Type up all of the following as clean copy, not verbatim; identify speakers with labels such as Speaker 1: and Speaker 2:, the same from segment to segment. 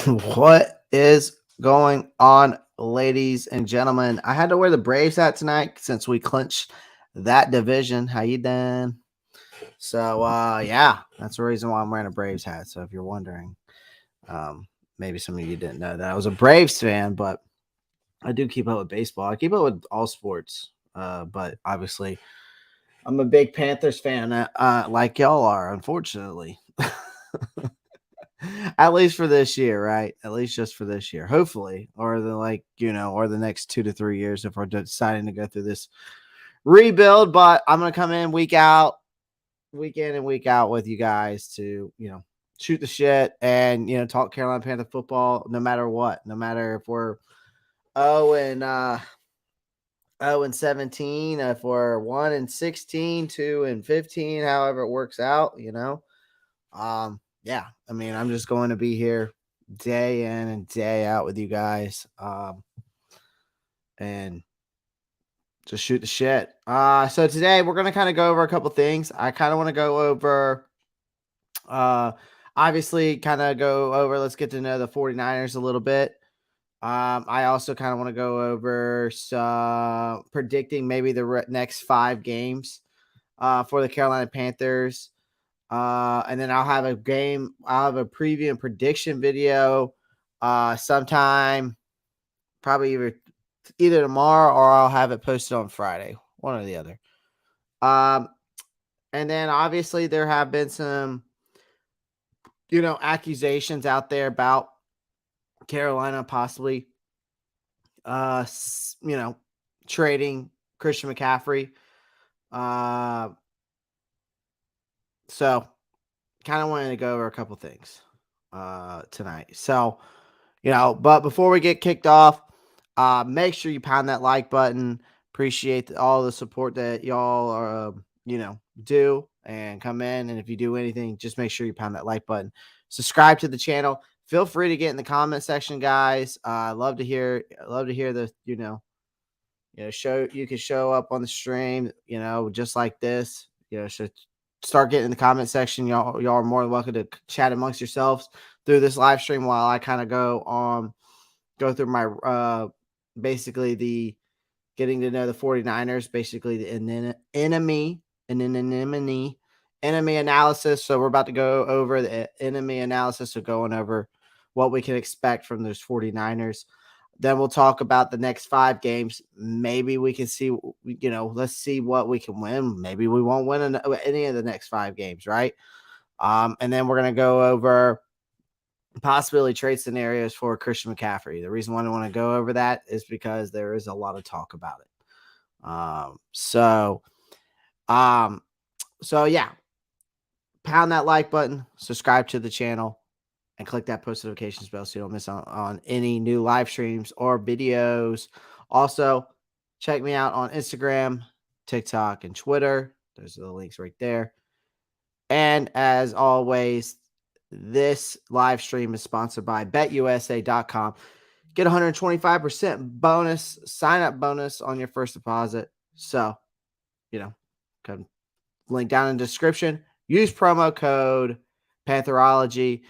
Speaker 1: What is going on, ladies and gentlemen? I had to wear the Braves hat tonight since we clinched that division. How you doing? So, yeah, that's the reason why I'm wearing a Braves hat. So, if you're wondering, um, maybe some of you didn't know that I was a Braves fan, but I do keep up with baseball. I keep up with all sports, but obviously, I'm a big Panthers fan, like y'all are, unfortunately. At least for this year, right? At least just for this year, hopefully, or or the next 2 to 3 years if we're deciding to go through this rebuild. But I'm gonna come in week in and week out with you guys to shoot the shit and talk Carolina Panther football, no matter what, no matter if we're 0-17, if we're 1-16, 2-15, however it works out. Yeah, I mean, I'm just going to be here day in and day out with you guys, and just shoot the shit. So today we're gonna kind of go over a couple things. I kind of want to go over, uh, obviously, kind of go over. Let's get to know the 49ers a little bit. I also kind of want to go over some predicting maybe the next 5 games, for the Carolina Panthers. And then I'll have a preview and prediction video sometime, probably either tomorrow or I'll have it posted on Friday, one or the other. And then obviously there have been some accusations out there about Carolina possibly trading Christian McCaffrey. So kind of wanted to go over a couple things tonight. So, but before we get kicked off, make sure you pound that like button. Appreciate all the support that y'all are, do and come in. And if you do anything, just make sure you pound that like button. Subscribe to the channel. Feel free to get in the comment section, guys. I love to hear the, you can show up on the stream, just like this, should start getting in the comment section. Y'all are more than welcome to chat amongst yourselves through this live stream while I kind of go through my basically the getting to know the 49ers, basically the enemy analysis. So we're about to go over the enemy analysis, so going over what we can expect from those 49ers. Then we'll talk about the next 5 games. Maybe we can see, let's see what we can win. Maybe we won't win any of the next 5 games, right? And then we're going to go over possibility trade scenarios for Christian McCaffrey. The reason why I want to go over that is because there is a lot of talk about it. So yeah, pound that like button, subscribe to the channel, and click that post notifications bell so you don't miss on any new live streams or videos. Also, check me out on Instagram, TikTok, and Twitter. Those are the links right there. And as always, this live stream is sponsored by BetUSA.com. Get 125% bonus, sign-up bonus on your first deposit. So, come link down in the description. Use promo code Pantherology.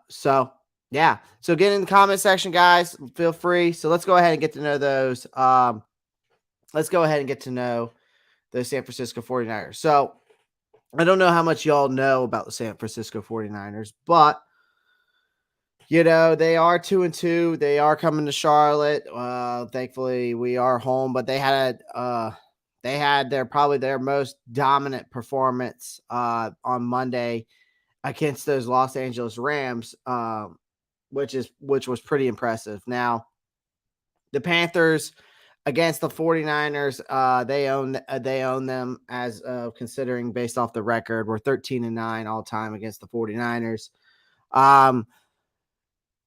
Speaker 1: So yeah. So get in the comment section, guys. Feel free. So let's go ahead and get to know those. Let's go ahead and get to know the San Francisco 49ers. So I don't know how much y'all know about the San Francisco 49ers, but they are 2-2. They are coming to Charlotte. Thankfully we are home, but they had their most dominant performance on Monday against those Los Angeles Rams, which was pretty impressive. Now, the Panthers against the 49ers, they own them as considering based off the record. We're 13-9 all time against the 49ers.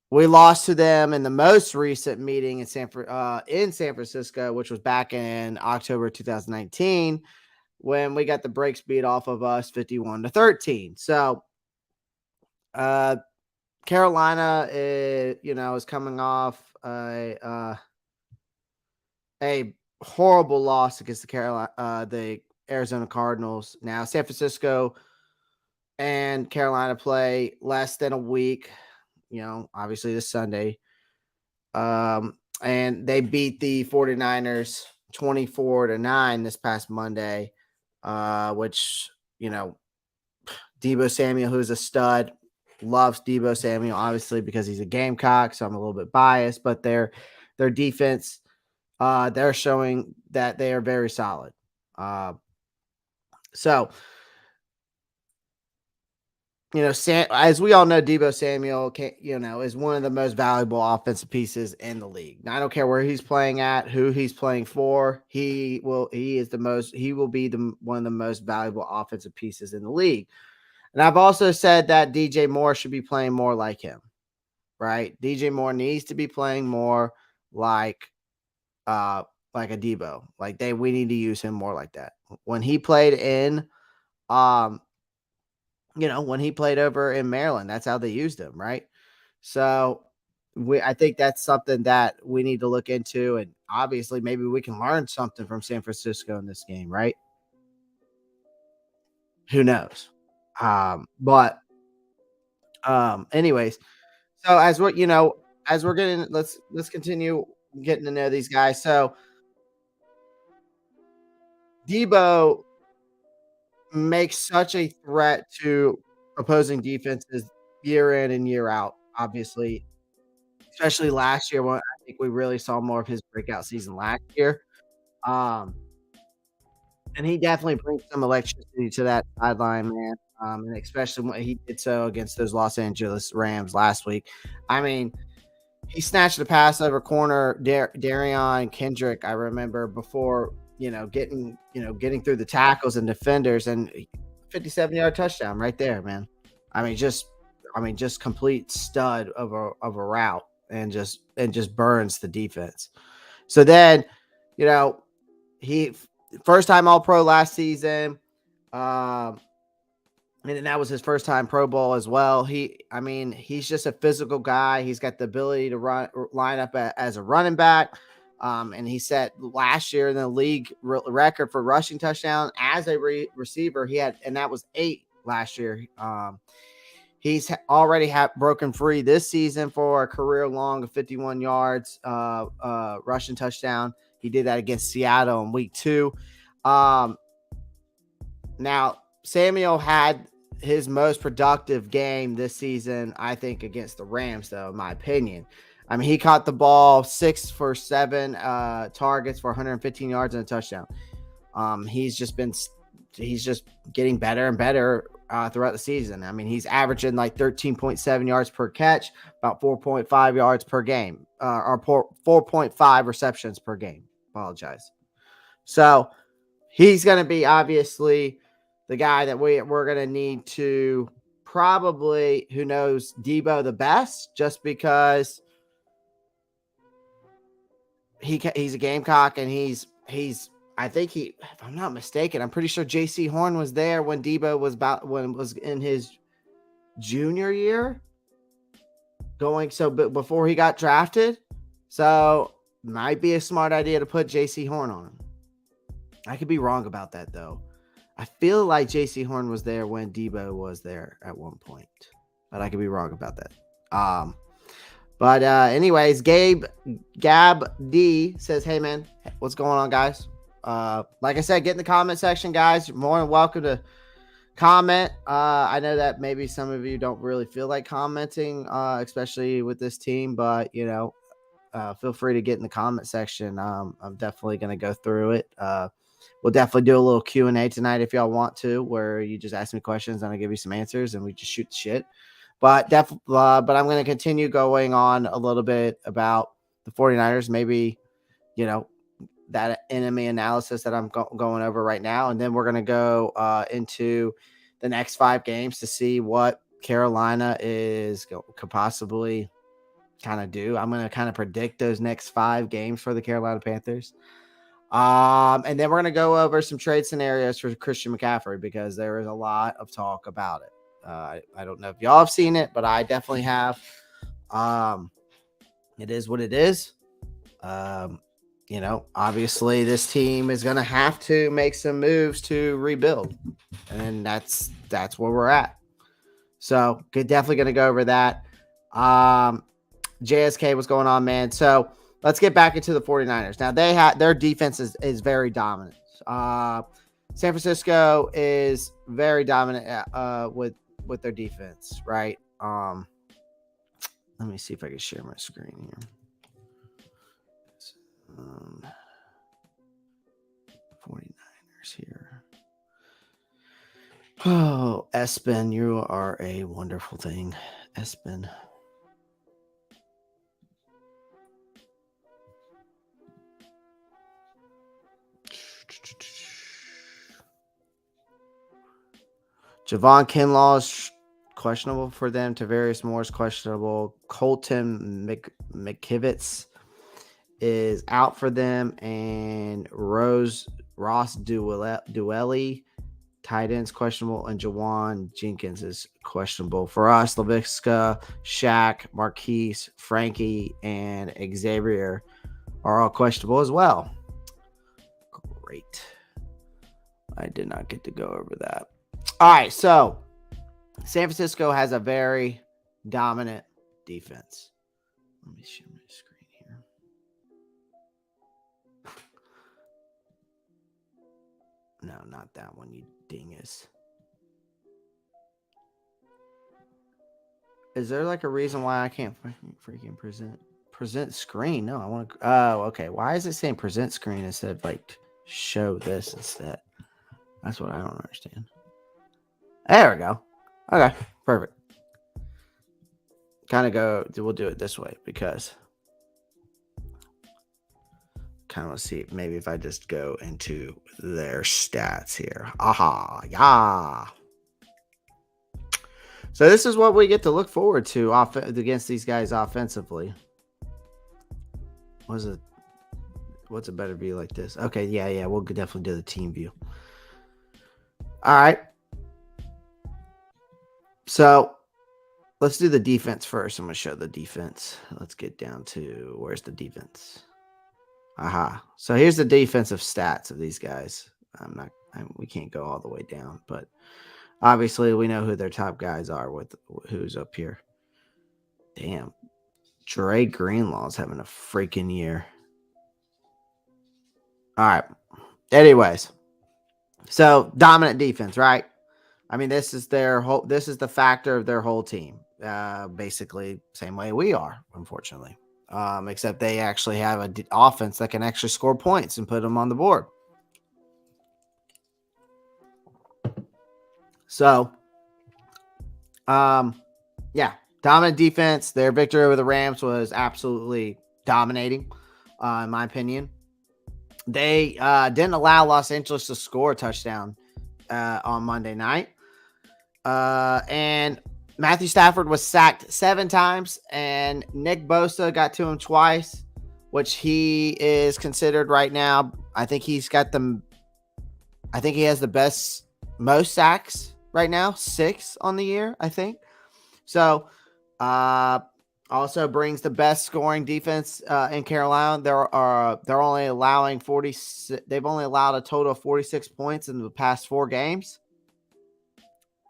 Speaker 1: We lost to them in the most recent meeting in San Francisco, which was back in October 2019, when we got the brakes beat off of us 51-13. So, Carolina is coming off a horrible loss against the Arizona Cardinals. Now, San Francisco and Carolina play less than a week obviously this Sunday. And they beat the 49ers 24-9 this past Monday, which, Deebo Samuel, who's a stud, loves Deebo Samuel, obviously, because he's a Gamecock. So I'm a little bit biased, but their defense, they're showing that they are very solid. So, as we all know, Deebo Samuel is one of the most valuable offensive pieces in the league. Now, I don't care where he's playing at, who he's playing for. He will be one of the most valuable offensive pieces in the league. And I've also said that DJ Moore should be playing more like him, right? DJ Moore needs to be playing more like a Deebo. We need to use him more like that. When he played when he played over in Maryland, that's how they used him, right? So I think that's something that we need to look into, and obviously maybe we can learn something from San Francisco in this game, right? Who knows? But anyways, so as we're getting, let's continue getting to know these guys. So Debo makes such a threat to opposing defenses year in and year out, obviously, especially last year when I think we really saw more of his breakout season last year. Um, and he definitely brings some electricity to that sideline, man. And especially when he did so against those Los Angeles Rams last week. I mean, he snatched a pass over corner Darion Kendrick. I remember before, getting through the tackles and defenders, and 57-yard touchdown right there, man. Just complete stud of a route, and just burns the defense. So then, he first time All Pro last season. And that was his first time Pro Bowl as well. He's just a physical guy. He's got the ability to line up as a running back. And he set last year in the league record for rushing touchdown as a receiver. And that was 8 last year. He's already broken free this season for a career long of 51 yards rushing touchdown. He did that against Seattle in week 2. Now, Samuel had his most productive game this season, I think, against the Rams, though, in my opinion. He caught the ball 6 for 7 targets for 115 yards and a touchdown. He's just getting better and better throughout the season. He's averaging 13.7 yards per catch, about 4.5 yards per game, or 4.5 receptions per game. Apologize. So he's going to be obviously the guy that we're going to need to probably, who knows Debo the best, just because he's a Gamecock, and he's I think if I'm not mistaken, I'm pretty sure JC Horn was there when Debo was in his junior year but before he got drafted. So might be a smart idea to put JC Horn on him. I could be wrong about that, though. I feel like JC Horn was there when Debo was there at one point, but I could be wrong about that. But anyways, Gab D says, "Hey man, what's going on, guys? Like I said, get in the comment section, guys. You're more than welcome to comment. I know that maybe some of you don't really feel like commenting, especially with this team, but feel free to get in the comment section. I'm definitely going to go through it. We'll definitely do a little Q&A tonight if y'all want to, where you just ask me questions and I'll give you some answers and we just shoot the shit. But I'm going to continue going on a little bit about the 49ers, maybe, that enemy analysis that I'm going over right now. And then we're going to go into the next 5 games to see what Carolina could possibly kind of do. I'm going to kind of predict those next 5 games for the Carolina Panthers. And then we're going to go over some trade scenarios for Christian McCaffrey, because there is a lot of talk about it. I don't know if y'all have seen it, but I definitely have. It is what it is. Obviously this team is going to have to make some moves to rebuild, and that's where we're at. So definitely going to go over that. JSK, what's going on, man? So let's get back into the 49ers. Now they have their defense is very dominant. San Francisco is very dominant with their defense, right? Let me see if I can share my screen here. 49ers here. Oh, Espen, you are a wonderful thing. Espen. Javon Kinlaw is questionable for them. Tavarius Moore is questionable. Colton McKivitz is out for them. And Ross Duelli, tight ends questionable. And Jawan Jenkins is questionable. For us, LaVisca, Shaq, Marquise, Frankie, and Xavier are all questionable as well. Great. I did not get to go over that. All right, so San Francisco has a very dominant defense. Let me share my screen here. No, not that one, you dingus. Is there like a reason why I can't freaking present screen? No, I want to. Oh, okay. Why is it saying present screen instead of like show this instead? That's what I don't understand. There we go. Okay, perfect. We'll do it this way because kind of want to see maybe if I just go into their stats here. Aha, yeah. So this is what we get to look forward to against these guys offensively. What's a better view like this? Okay, yeah, we'll definitely do the team view. All right. So let's do the defense first. I'm going to show the defense. Let's get down to where's the defense? Aha. So here's the defensive stats of these guys. We can't go all the way down, but obviously we know who their top guys are with who's up here. Damn. Dre Greenlaw's having a freaking year. All right. Anyways. So dominant defense, right? I mean, this is the factor of their whole team. Basically, same way we are, unfortunately. Except they actually have an offense that can actually score points and put them on the board. So, yeah, dominant defense. Their victory over the Rams was absolutely dominating, in my opinion. They didn't allow Los Angeles to score a touchdown on Monday night. And Matthew Stafford was sacked 7 times, and Nick Bosa got to him twice, which he is considered right now. I think he has the most sacks right now, 6 on the year, I think. So, also brings the best scoring defense in Carolina. They're only allowing 40. They've only allowed a total of 46 points in the past 4 games.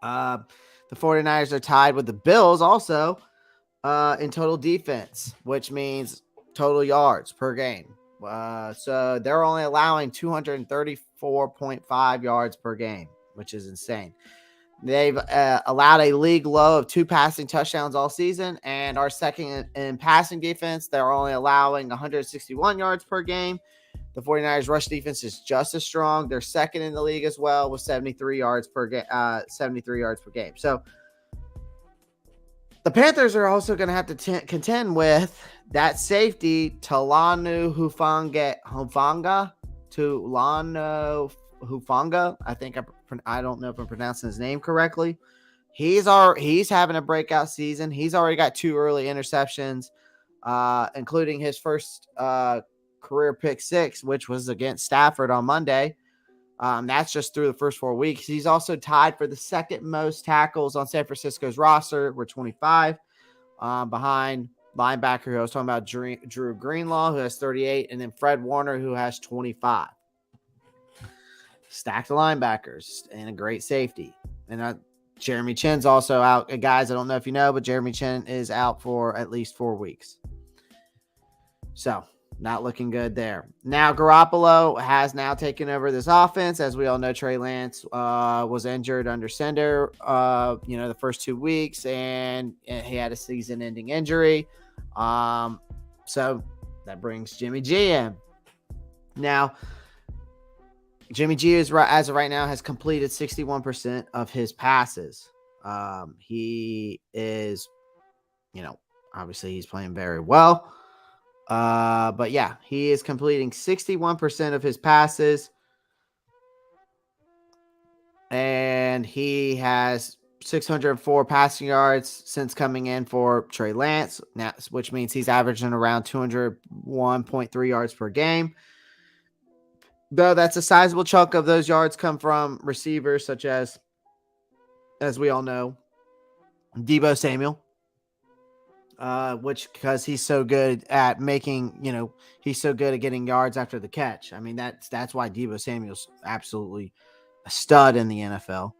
Speaker 1: The 49ers are tied with the Bills also in total defense, which means total yards per game. So they're only allowing 234.5 yards per game, which is insane. They've allowed a league low of 2 passing touchdowns all season, and our second in passing defense, they're only allowing 161 yards per game. The 49ers rush defense is just as strong. They're second in the league as well with 73 yards per game. So the Panthers are also going to have to contend with that safety, Talanoa Hufanga. I don't know if I'm pronouncing his name correctly. He's having a breakout season. He's already got 2 early interceptions, including his first career pick 6, which was against Stafford on Monday. That's just through the first 4 weeks. He's also tied for the second most tackles on San Francisco's roster. We're 25, behind linebacker who I was talking about, Drew Greenlaw, who has 38, and then Fred Warner, who has 25. Stacked linebackers and a great safety. And Jeremy Chin's also out. Guys, I don't know if you know, but Jeremy Chin is out for at least 4 weeks. So, not looking good there. Now, Garoppolo has now taken over this offense. As we all know, Trey Lance was injured under center, the first 2 weeks, and he had a season-ending injury. So, that brings Jimmy G in. Now, Jimmy G is as of right now has completed 61% of his passes. He is, obviously he's playing very well. But yeah, he is completing 61% of his passes. And he has 604 passing yards since coming in for Trey Lance, now, which means he's averaging around 201.3 yards per game. Though that's a sizable chunk of those yards come from receivers such as we all know, Deebo Samuel, which because he's so good at making, he's so good at getting yards after the catch. I mean, that's why Deebo Samuel's absolutely a stud in the NFL.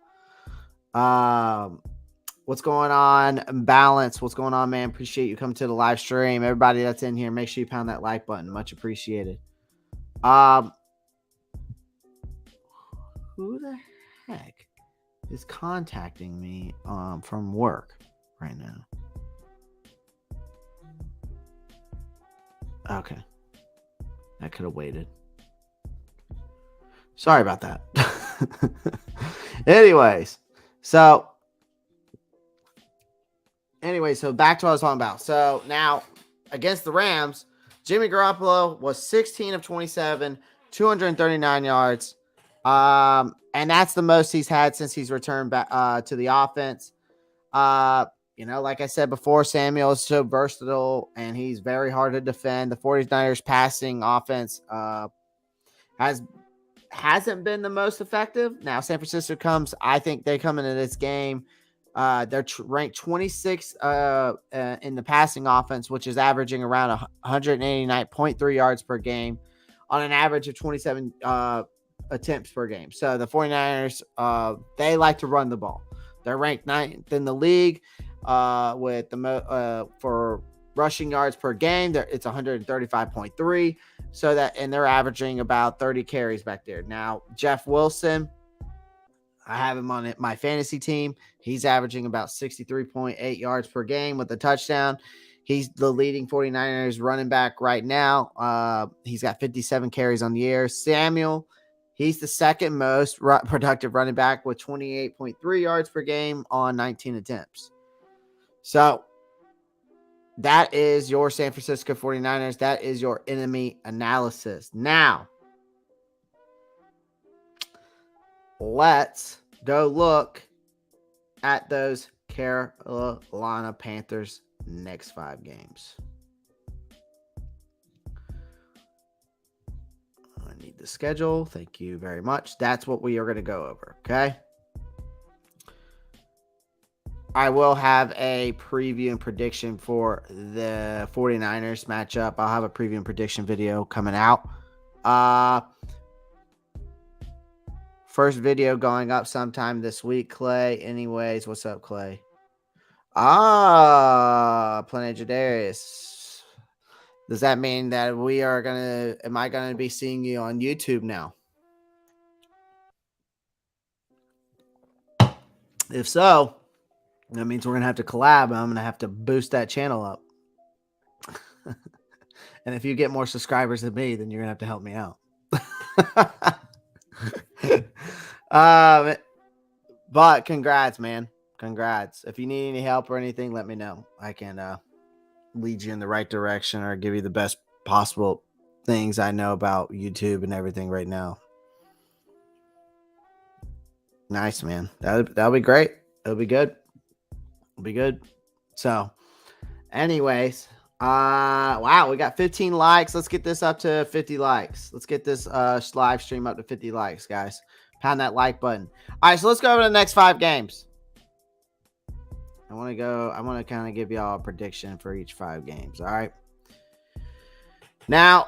Speaker 1: What's going on? Balance. What's going on, man? Appreciate you coming to the live stream. Everybody that's in here, make sure you pound that like button. Much appreciated. Who the heck is contacting me from work right now? Okay. I could have waited. Sorry about that. Anyways, so back to what I was talking about. So now against the Rams, Jimmy Garoppolo was 16 of 27, 239 yards. And that's the most he's had since he's returned back to the offense. Like I said before, Samuel is so versatile and he's very hard to defend. The 49ers passing offense hasn't been the most effective. Now, San Francisco I think they come into this game. They're ranked 26 in the passing offense, which is averaging around 189.3 yards per game on an average of 27 attempts per game. So the 49ers, they like to run the ball. They're ranked 9th in the league with the for rushing yards per game. It's 135.3. And they're averaging about 30 carries back there. Now, Jeff Wilson, I have him on my fantasy team. He's averaging about 63.8 yards per game with a touchdown. He's the leading 49ers running back right now. He's got 57 carries on the year. Samuel, he's the second most productive running back with 28.3 yards per game on 19 attempts. So that is your San Francisco 49ers. That is your enemy analysis. Now, let's go look at those Carolina Panthers next 5 games. I need the schedule. Thank you very much. That's what we are going to go over, okay? I will have a preview and prediction for the 49ers matchup. I'll have a preview and prediction video coming out. First video going up sometime this week, Clay. Anyways, what's up, Clay? Planejadarius. Does that mean that am I going to be seeing you on YouTube now? If so, that means we're going to have to collab. And I'm going to have to boost that channel up. And if you get more subscribers than me, then you're going to have to help me out. But congrats, man. Congrats. If you need any help or anything, let me know. I can lead you in the right direction or give you the best possible things I know about YouTube and everything right now. Nice, man. That'll be great. It'll be good. It'll be good. So, anyways, wow, we got 15 likes. Let's get this up to 50 likes. Let's get this live stream up to 50 likes, guys. Pound that like button. All right, so let's go over the next 5 games. I want to kind of give y'all a prediction for each 5 games. All right. Now,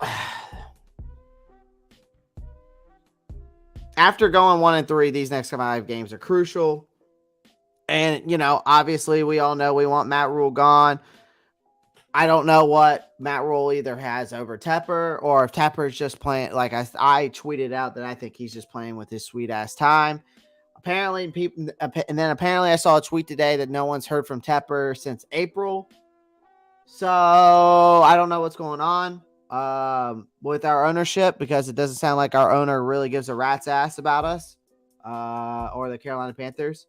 Speaker 1: after going 1-3, these next 5 games are crucial. And, obviously we all know we want Matt Rule gone. I don't know what Matt Rule either has over Tepper, or if Tepper's just playing. Like I tweeted out that I think he's just playing with his sweet ass time. Apparently, apparently I saw a tweet today that no one's heard from Tepper since April. So I don't know what's going on with our ownership, because it doesn't sound like our owner really gives a rat's ass about us or the Carolina Panthers.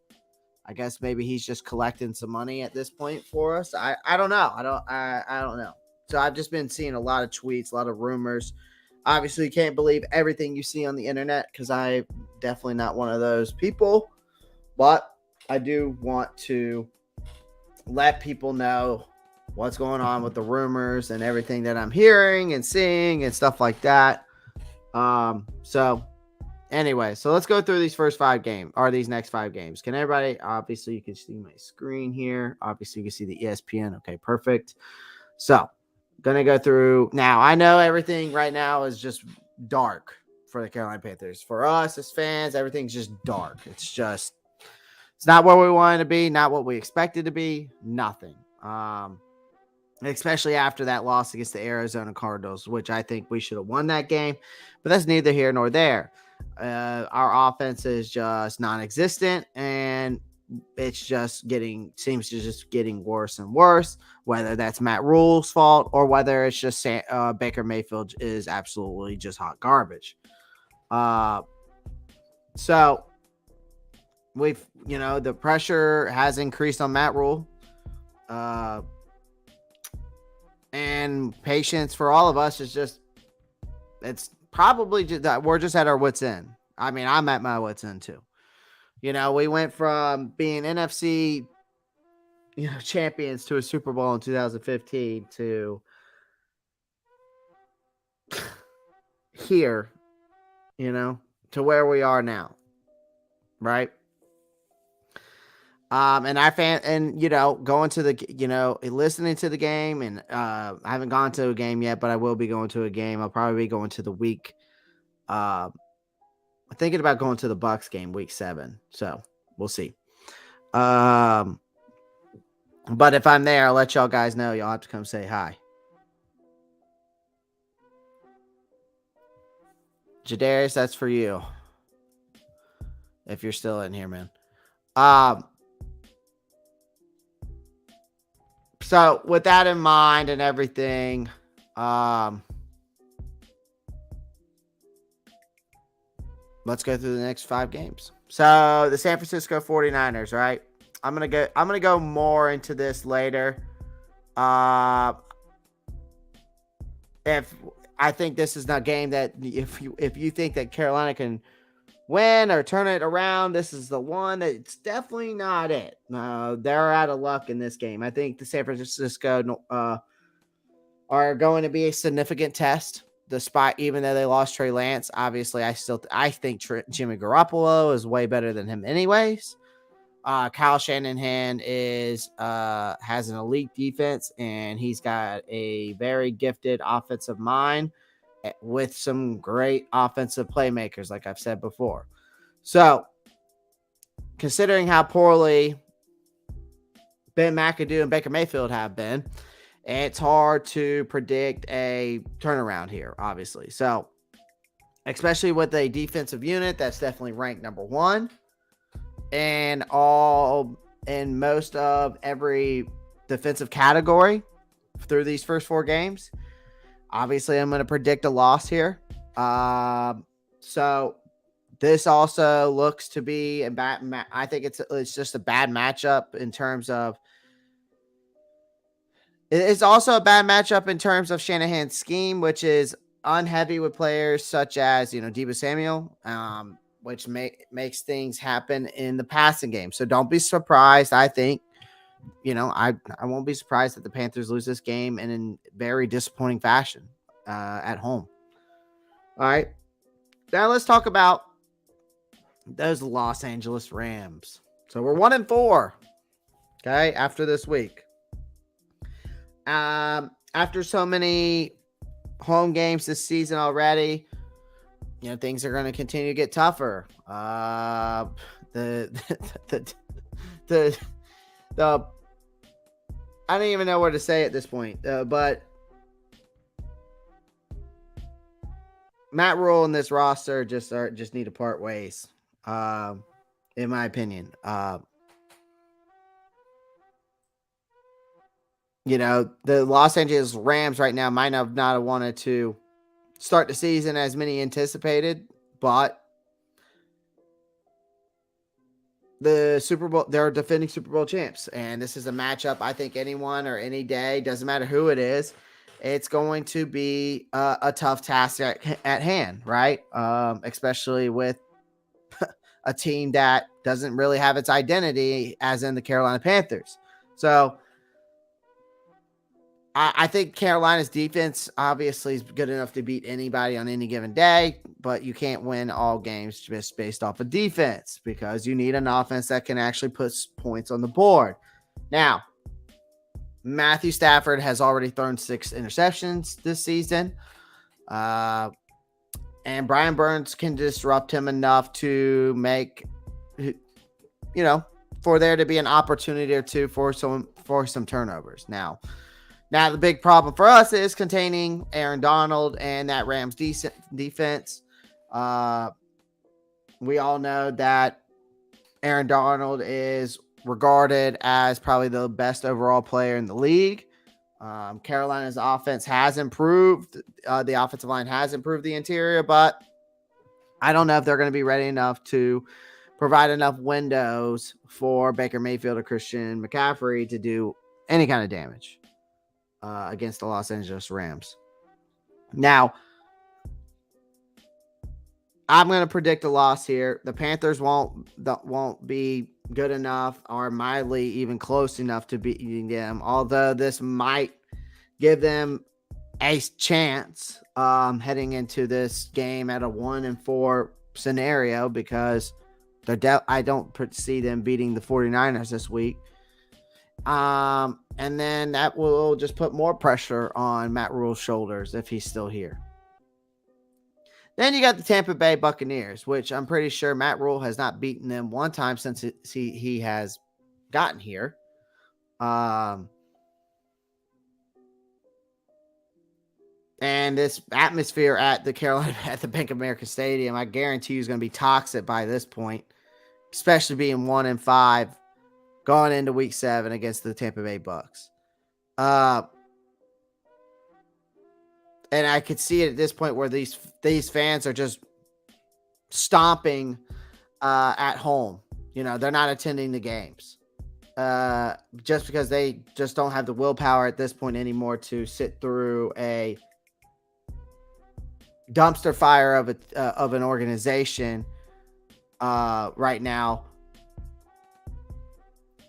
Speaker 1: I guess maybe he's just collecting some money at this point for us. I don't know. I don't know. So I've just been seeing a lot of tweets, a lot of rumors. Obviously, you can't believe everything you see on the internet, because I'm definitely not one of those people. But I do want to let people know what's going on with the rumors and everything that I'm hearing and seeing and stuff like that. So anyway, so let's go through these first 5 games, or these next 5 games. Can everybody, obviously you can see my screen here. Obviously you can see the ESPN. Okay, perfect. So going to go through now. I know everything right now is just dark for the Carolina Panthers. For us as fans, everything's just dark. It's not where we wanted to be, not what we expected to be, nothing. Especially after that loss against the Arizona Cardinals, which I think we should have won that game, but that's neither here nor there. Our offense is just non-existent, and it's just seems to just getting worse and worse, whether that's Matt Rule's fault or whether it's just Baker Mayfield is absolutely just hot garbage. So we've, the pressure has increased on Matt Rule. And patience for all of us is it's probably just that we're just at our wits' end. I mean, I'm at my wits' end too. We went from being NFC, champions to a Super Bowl in 2015 to here, to where we are now. Right. And going to the, listening to the game, and I haven't gone to a game yet, but I will be going to a game. I'll probably be going to the week. I'm thinking about going to the Bucs game, week 7. So we'll see. But if I'm there, I'll let y'all guys know. Y'all have to come say hi. Jadarius, that's for you. If you're still in here, man. So with that in mind and everything, let's go through the next 5 games. So the San Francisco 49ers, right? I'm gonna go more into this later. If I think this is not a game that if you think that Carolina can win or turn it around, this is the one that's definitely not it. They're out of luck in this game. I think the San Francisco are going to be a significant test, despite even though they lost Trey Lance. Obviously, I think Jimmy Garoppolo is way better than him anyways. Kyle Shanahan has an elite defense, and he's got a very gifted offensive mind with some great offensive playmakers, like I've said before. So, considering how poorly Ben McAdoo and Baker Mayfield have been, it's hard to predict a turnaround here, obviously. So, especially with a defensive unit that's definitely ranked number 1 in most of every defensive category through these first 4 games. Obviously, I'm going to predict a loss here. So this also looks to be a bad. I think it's just a bad matchup in terms of. It's also a bad matchup in terms of Shanahan's scheme, which is unheavy with players such as Deebo Samuel, which makes things happen in the passing game. So don't be surprised. I think. I won't be surprised that the Panthers lose this game in very disappointing fashion at home. All right. Now let's talk about those Los Angeles Rams. So we're 1-4. Okay. After this week. After so many home games this season already, things are going to continue to get tougher. The the the I don't even know where to say at this point, but Matt Rule and this roster just need to part ways, in my opinion. The Los Angeles Rams right now might have not have wanted to start the season as many anticipated, but the Super Bowl, they're defending Super Bowl champs, and this is a matchup I think anyone or any day, doesn't matter who it is, it's going to be a tough task at hand, right? Especially with a team that doesn't really have its identity, as in the Carolina Panthers. So I think Carolina's defense obviously is good enough to beat anybody on any given day, but you can't win all games just based off of defense, because you need an offense that can actually put points on the board. Now, Matthew Stafford has already thrown 6 interceptions this season, and Brian Burns can disrupt him enough to make, for there to be an opportunity or two for some turnovers. Now, the big problem for us is containing Aaron Donald and that Rams defense. We all know that Aaron Donald is regarded as probably the best overall player in the league. Carolina's offense has improved. The offensive line has improved the interior, but I don't know if they're going to be ready enough to provide enough windows for Baker Mayfield or Christian McCaffrey to do any kind of damage against the Los Angeles Rams. Now, I'm going to predict a loss here. The Panthers won't be good enough or mildly even close enough to beating them, although this might give them a chance heading into this game at a 1-4 scenario, because I don't see them beating the 49ers this week. And then that will just put more pressure on Matt Rule's shoulders if he's still here. Then you got the Tampa Bay Buccaneers, which I'm pretty sure Matt Rule has not beaten them one time since he has gotten here. And this atmosphere at the Bank of America Stadium, I guarantee you, is going to be toxic by this point, especially being 1-5 going into week 7 against the Tampa Bay Bucs. And I could see it at this point where these fans are just stomping at home. They're not attending the games just because they just don't have the willpower at this point anymore to sit through a dumpster fire of an organization right now.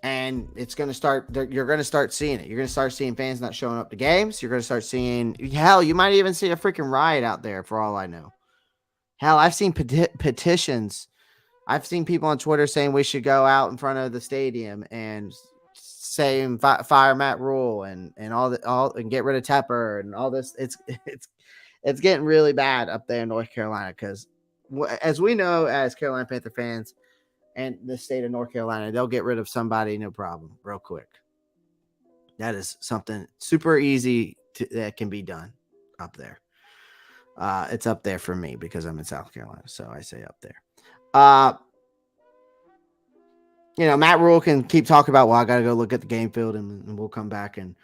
Speaker 1: And it's going to start, you're going to start seeing it. You're going to start seeing fans not showing up to games. You're going to start seeing, hell, you might even see a freaking riot out there for all I know. Hell, I've seen petitions. I've seen people on Twitter saying we should go out in front of the stadium and say fire Matt Rule and and get rid of Tepper and all this. It's getting really bad up there in North Carolina, because as we know, as Carolina Panther fans, and the state of North Carolina, they'll get rid of somebody, no problem, real quick. That is something super easy that can be done up there. It's up there for me because I'm in South Carolina, so I say up there. Matt Rule can keep talking about, well, I got to go look at the game field, and we'll come back and,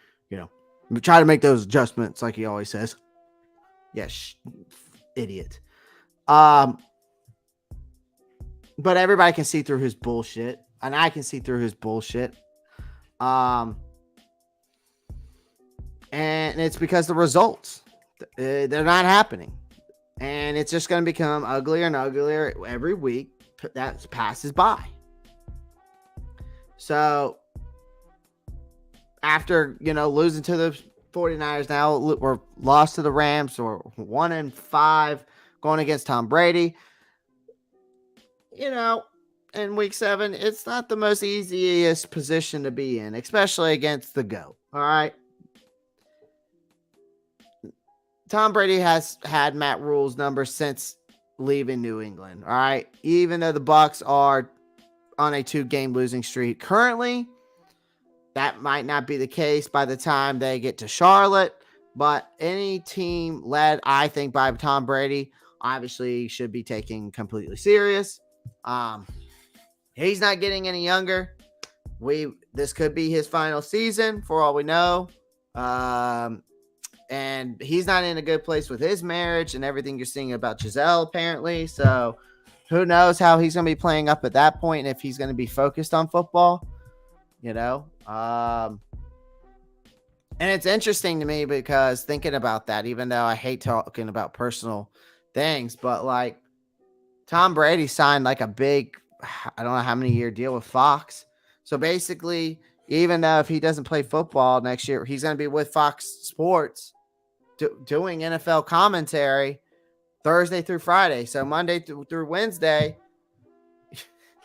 Speaker 1: try to make those adjustments like he always says. Yes, idiot. But everybody can see through his bullshit, and I can see through his bullshit. And it's because the results, they're not happening. And it's just going to become uglier and uglier every week that passes by. So after, losing to the 49ers, now we're lost to the Rams, or 1-5 going against Tom Brady. In week 7, it's not the most easiest position to be in, especially against the GOAT. All right. Tom Brady has had Matt Rule's number since leaving New England. All right. Even though the Bucs are on a 2-game losing streak. Currently, that might not be the case by the time they get to Charlotte, but any team led, I think, by Tom Brady obviously should be taken completely serious. He's not getting any younger. This could be his final season for all we know. And he's not in a good place with his marriage and everything you're seeing about Giselle, apparently. So who knows how he's going to be playing up at that point and if he's going to be focused on football, And it's interesting to me because thinking about that, even though I hate talking about personal things, but like Tom Brady signed like a big, I don't know how many year deal with Fox. So basically, even though if he doesn't play football next year, he's going to be with Fox Sports doing NFL commentary Thursday through Friday. So Monday through Wednesday,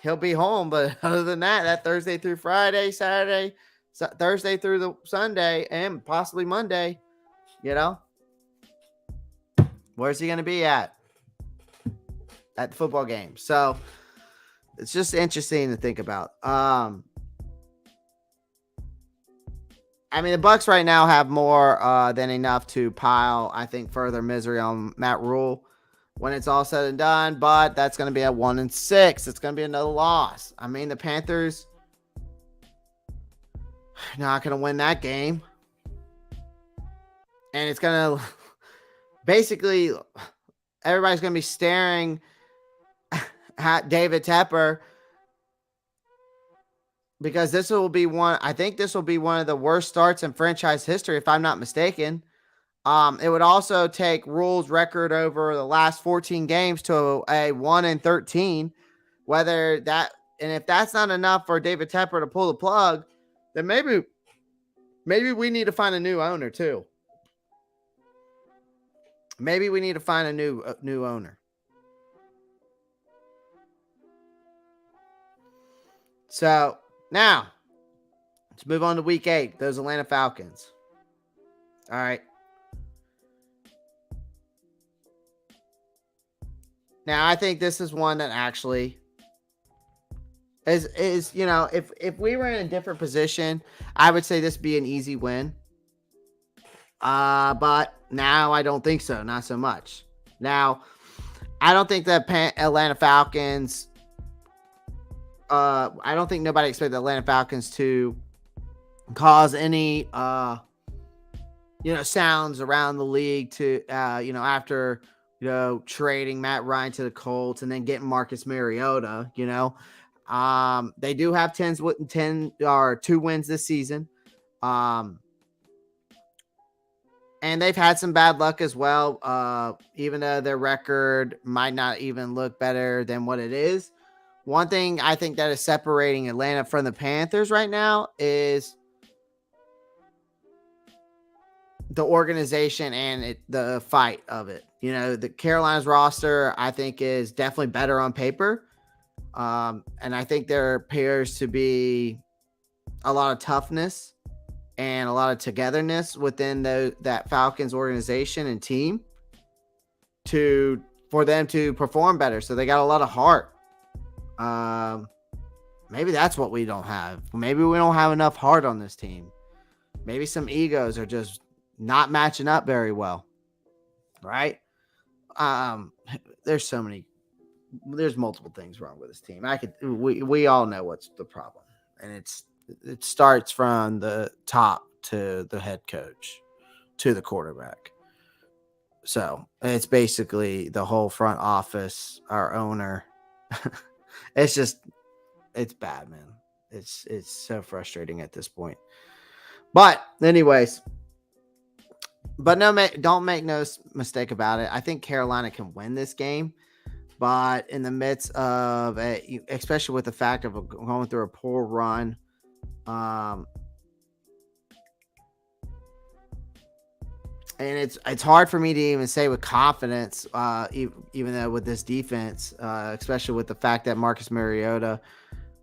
Speaker 1: he'll be home. But other than that Thursday through Friday, Saturday, Thursday through the Sunday, and possibly Monday, where's he going to be at the football game? So it's just interesting to think about. I mean, the Bucs right now have more than enough to pile, I think, further misery on Matt Rule when it's all said and done. But that's going to be at 1-6. It's going to be another loss. I mean, the Panthers not going to win that game, and it's going to basically everybody's going to be staring at David Tepper. Because this will be one of the worst starts in franchise history, if I'm not mistaken. It would also take Rule's record over the last 14 games to a 1-13. If that's not enough for David Tepper to pull the plug, then maybe we need to find a new owner too. Maybe we need to find a new owner. So now, let's move on to week 8. Those Atlanta Falcons. All right. Now, I think this is one that actually is if we were in a different position, I would say this would be an easy win. But now I don't think so. Not so much. Now, I don't think that Atlanta Falcons... I don't think nobody expected the Atlanta Falcons to cause any, sounds around the league to, after, trading Matt Ryan to the Colts and then getting Marcus Mariota, they do have 2 wins this season. And they've had some bad luck as well. Even though their record might not even look better than what it is. One thing I think that is separating Atlanta from the Panthers right now is the organization and the fight of it. The Carolina's roster, I think, is definitely better on paper. And I think there appears to be a lot of toughness and a lot of togetherness within that Falcons organization and team for them to perform better. So they got a lot of heart. Maybe that's what we don't have. Maybe we don't have enough heart on this team. Maybe some egos are just not matching up very well. Right? There's multiple things wrong with this team. We all know what's the problem. And it starts from the top to the head coach to the quarterback. So it's basically the whole front office, our owner. It's bad, man. It's so frustrating at this point. But anyways, don't make no mistake about it. I think Carolina can win this game, but in the midst of especially with the fact of going through a poor run, and it's hard for me to even say with confidence, even though with this defense, especially with the fact that Marcus Mariota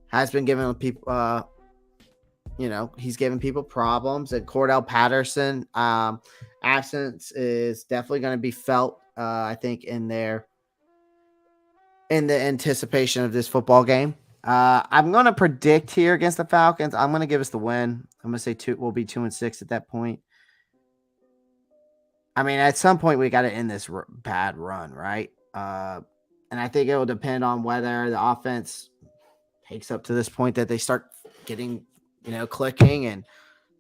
Speaker 1: has been giving people, he's giving people problems, and Cordell Patterson absence is definitely going to be felt, I think, in the anticipation of this football game. I'm going to predict here against the Falcons. I'm going to give us the win. I'm going to say we'll be 2-6 at that point. I mean, at some point we got to end this bad run, right? And I think it will depend on whether the offense takes up to this point that they start getting, clicking, and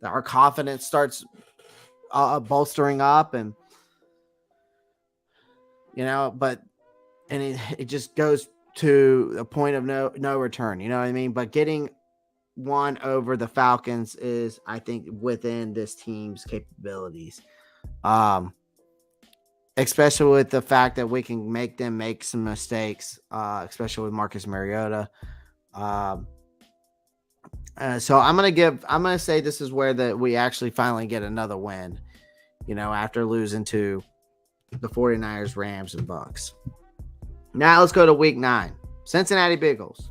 Speaker 1: our confidence starts bolstering up, and it just goes to a point of no return. You know what I mean? But getting one over the Falcons is, I think, within this team's capabilities. Especially with the fact that we can make them make some mistakes, especially with Marcus Mariota. So I'm gonna say this is where we actually finally get another win, after losing to the 49ers, Rams, and Bucks. Now let's go to week 9. Cincinnati Bengals.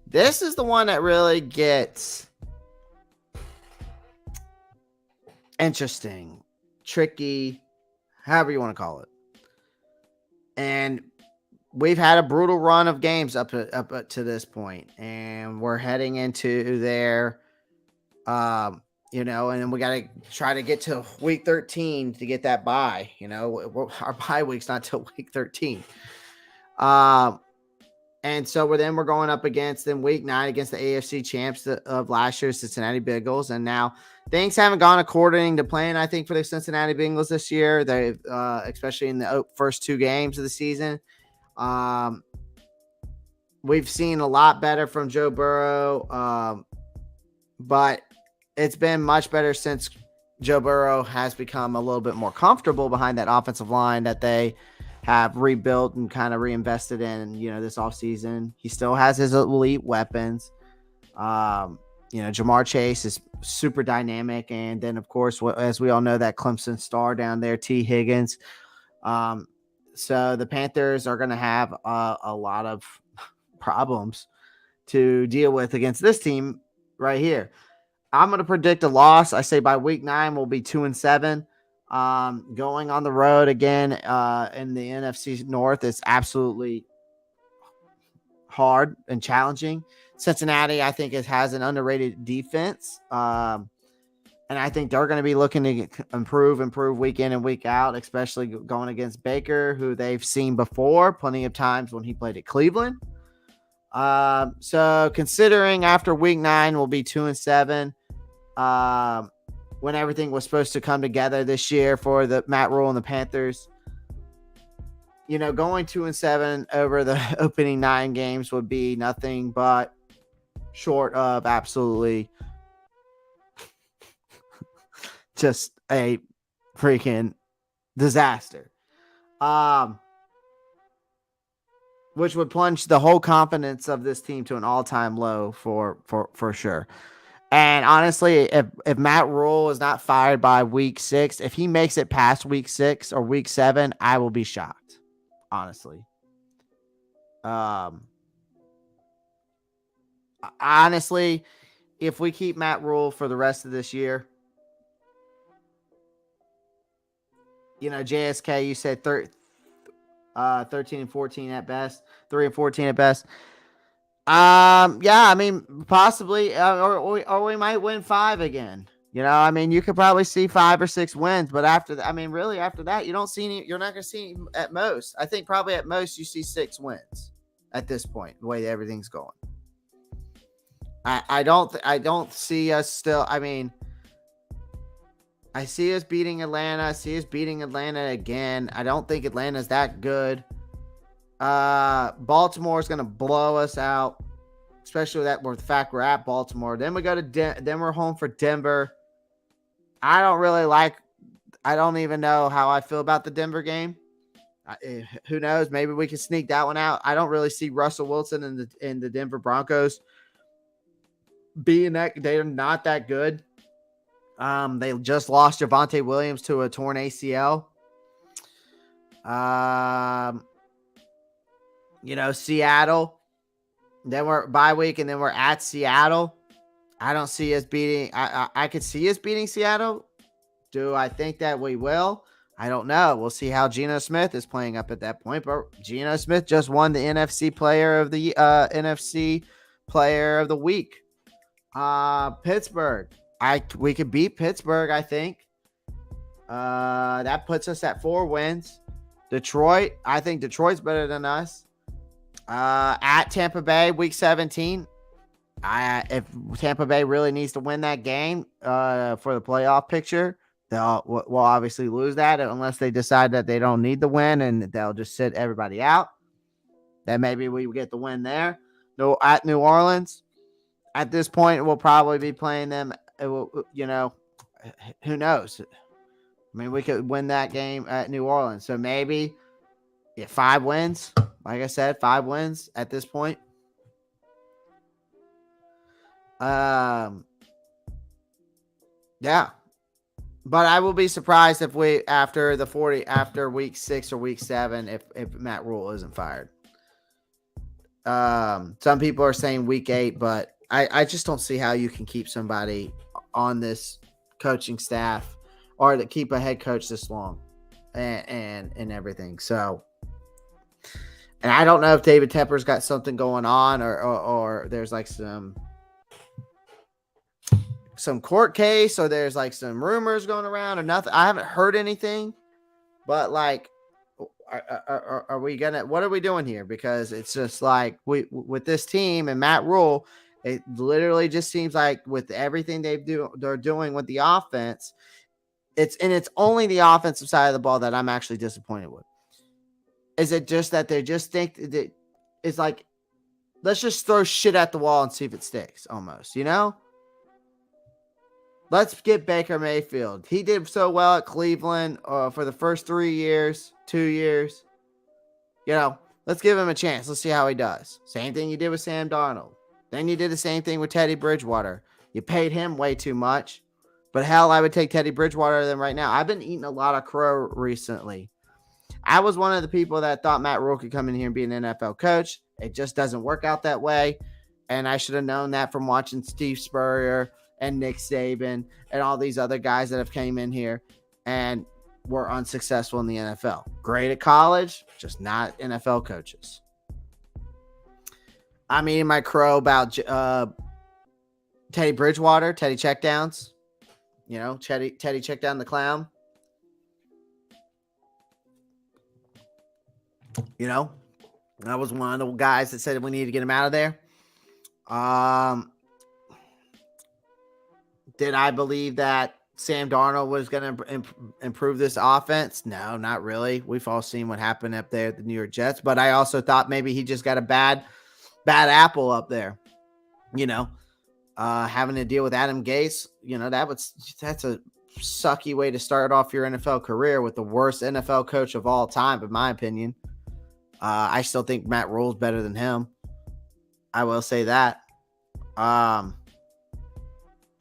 Speaker 1: This is the one that really gets interesting, tricky, however you want to call it. And we've had a brutal run of games up to this point, and we're heading into their, and then we got to try to get to week 13 to get that bye. Our bye week's not till week 13. And so we're going up against them week 9 against the AFC champs of last year, Cincinnati Bengals. And now things haven't gone according to plan, I think, for the Cincinnati Bengals this year. They've, especially in the first 2 games of the season. We've seen a lot better from Joe Burrow, but it's been much better since Joe Burrow has become a little bit more comfortable behind that offensive line that they have rebuilt and kind of reinvested in, this offseason. He still has his elite weapons. Jamar Chase is super dynamic. And then, of course, as we all know, that Clemson star down there, T. Higgins. So the Panthers are going to have a lot of problems to deal with against this team right here. I'm going to predict a loss. I say by week 9 we'll be 2-7. Going on the road again in the NFC North is absolutely hard and challenging. Cincinnati, I think, has an underrated defense. And I think they're going to be looking to improve week in and week out, especially going against Baker, who they've seen before plenty of times when he played at Cleveland. So considering after week 9 we'll be 2-7, when everything was supposed to come together this year for the Matt Rule and the Panthers, going 2-7 over the opening 9 games would be nothing but short of absolutely just a freaking disaster. Which would plunge the whole confidence of this team to an all-time low for sure. And honestly, if Matt Rule is not fired by week 6, if he makes it past week 6 or week 7, I will be shocked, honestly. Honestly, if we keep Matt Rule for the rest of this year, JSK, you said 13-14 at best, 3-14 at best. Yeah, I mean, possibly, or we might win 5 again. You could probably see 5 or 6 wins, but after that, really after that, you don't see any. You're not going to see any at most. I think probably at most you see 6 wins at this point, the way everything's going. I don't see us still. I see us beating Atlanta. I see us beating Atlanta again. I don't think Atlanta's that good. Baltimore is going to blow us out, especially with the fact we're at Baltimore. Then we go to then we're home for Denver. I don't even know how I feel about the Denver game. Who knows? Maybe we can sneak that one out. I don't really see Russell Wilson in the Denver Broncos being that. They're not that good. They just lost Javonte Williams to a torn ACL. Seattle. Then we're bye week, and then we're at Seattle. I don't see us beating. I could see us beating Seattle. Do I think that we will? I don't know. We'll see how Geno Smith is playing up at that point. But Geno Smith just won the NFC Player of the Week. Pittsburgh. We could beat Pittsburgh, I think. That puts us at 4 wins. Detroit. I think Detroit's better than us. At Tampa Bay, week 17. If Tampa Bay really needs to win that game for the playoff picture, we'll obviously lose that unless they decide that they don't need the win and they'll just sit everybody out. Then maybe we get the win there. No, at New Orleans. At this point, we'll probably be playing them. Who knows? I mean, we could win that game at New Orleans. So maybe 5 wins. Like I said, 5 wins at this point. Yeah. But I will be surprised if we after week 6 or week 7 if Matt Rule isn't fired. Some people are saying week 8, but I just don't see how you can keep somebody on this coaching staff or to keep a head coach this long and everything. So, and I don't know if David Tepper's got something going on or there's like some court case or there's like some rumors going around or nothing. I haven't heard anything, but like, are we what are we doing here? Because it's just like with this team and Matt Rule, it literally just seems like with everything they're doing with the offense, it's only the offensive side of the ball that I'm actually disappointed with. Is it just that they just think that it's like, let's just throw shit at the wall and see if it sticks almost, Let's get Baker Mayfield. He did so well at Cleveland for the first 2 years. Let's give him a chance. Let's see how he does. Same thing you did with Sam Darnold. Then you did the same thing with Teddy Bridgewater. You paid him way too much. But hell, I would take Teddy Bridgewater than right now. I've been eating a lot of crow recently. I was one of the people that thought Matt Rule could come in here and be an NFL coach. It just doesn't work out that way. And I should have known that from watching Steve Spurrier and Nick Saban and all these other guys that have came in here and were unsuccessful in the NFL. Great at college, just not NFL coaches. I'm eating my crow about Teddy Bridgewater, Teddy checkdowns. Teddy check down the clown. I was one of the guys that said we need to get him out of there. Did I believe that Sam Darnold was going to improve this offense? No, not really. We've all seen what happened up there at the New York Jets, but I also thought maybe he just got a bad apple up there. Having to deal with Adam Gase, that's a sucky way to start off your NFL career with the worst NFL coach of all time, in my opinion. I still think Matt Rule's better than him. I will say that.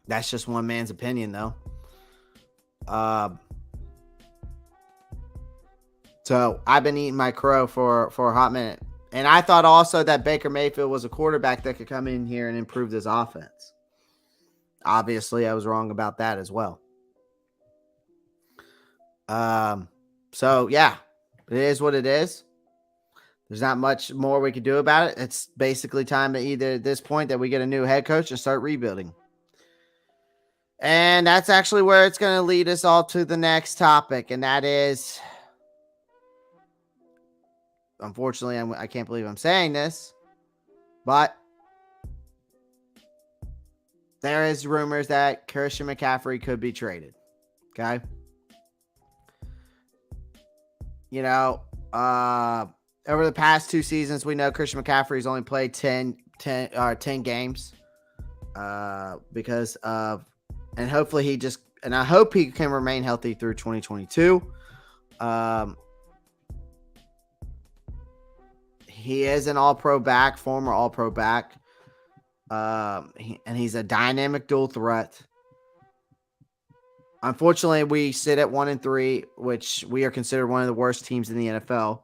Speaker 1: That's just one man's opinion, though. So I've been eating my crow for a hot minute. And I thought also that Baker Mayfield was a quarterback that could come in here and improve this offense. Obviously, I was wrong about that as well. So, yeah, it is what it is. There's not much more we could do about it. It's basically time to either at this point that we get a new head coach and start rebuilding. And that's actually where it's going to lead us all to the next topic. And that is, unfortunately, I can't believe I'm saying this, but there is rumors that Christian McCaffrey could be traded. Okay. Over the past 2 seasons, we know Christian McCaffrey's only played 10 games because of, and hopefully I hope he can remain healthy through 2022. He is an all-pro back, former all-pro back. And he's a dynamic dual threat. Unfortunately, we sit at 1-3, which we are considered one of the worst teams in the NFL.